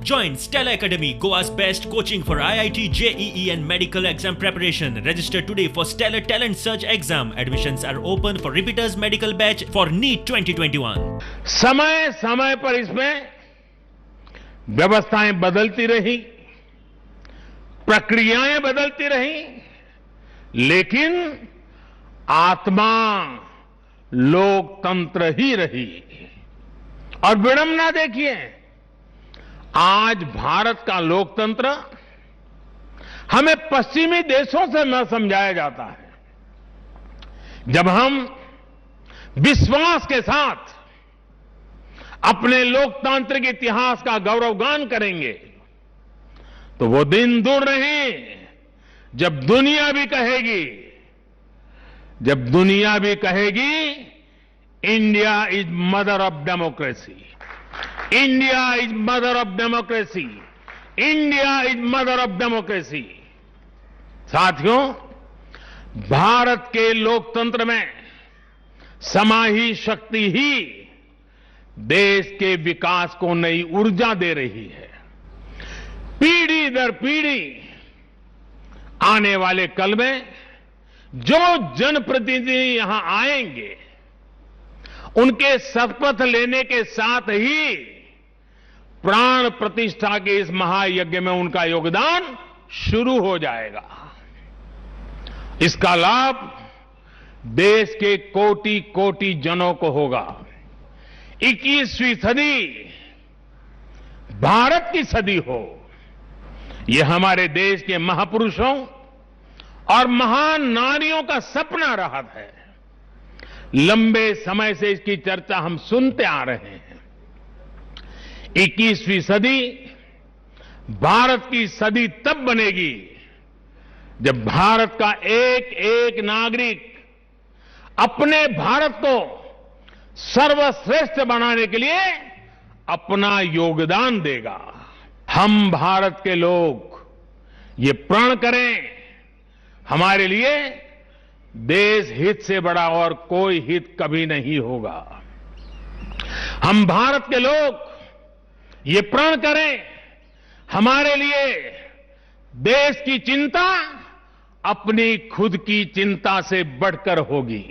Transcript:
Join Stella Academy, Goa's best coaching for IIT, JEE and medical exam preparation. Register today for Stellar Talent Search exam. Admissions are open for repeaters medical batch for NEET 2021. समय समय पर इसमें व्यवस्थाएं बदलती रही, प्रक्रियाएं बदलती रही, लेकिन आत्मा लोकतंत्र ही रही। और विडंबना देखिए, आज भारत का लोकतंत्र हमें पश्चिमी देशों से न समझाया जाता है। जब हम विश्वास के साथ अपने लोकतांत्रिक इतिहास का गौरवगान करेंगे तो वो दिन दूर नहीं जब दुनिया भी कहेगी India is mother of democracy, India is mother of democracy, India is mother of democracy. साथियों, भारत के लोकतंत्र में समाहित शक्ति ही देश के विकास को नई ऊर्जा दे रही है। पीढ़ी दर पीढ़ी आने वाले कल में जो जनप्रतिनिधि यहां आएंगे, उनके शपथ लेने के साथ ही प्राण प्रतिष्ठा के इस महायज्ञ में उनका योगदान शुरू हो जाएगा। इसका लाभ देश के कोटि कोटि जनों को होगा। 21वीं सदी भारत की सदी हो, यह हमारे देश के महापुरुषों और महान नारियों का सपना रहा है। लंबे समय से इसकी चर्चा हम सुनते आ रहे हैं। 21वीं सदी भारत की सदी तब बनेगी जब भारत का एक एक नागरिक अपने भारत को सर्वश्रेष्ठ बनाने के लिए अपना योगदान देगा। हम भारत के लोग ये प्रण करें, हमारे लिए देश हित से बड़ा और कोई हित कभी नहीं होगा। हम भारत के लोग ये प्रण करें, हमारे लिए देश की चिंता अपनी खुद की चिंता से बढ़कर होगी।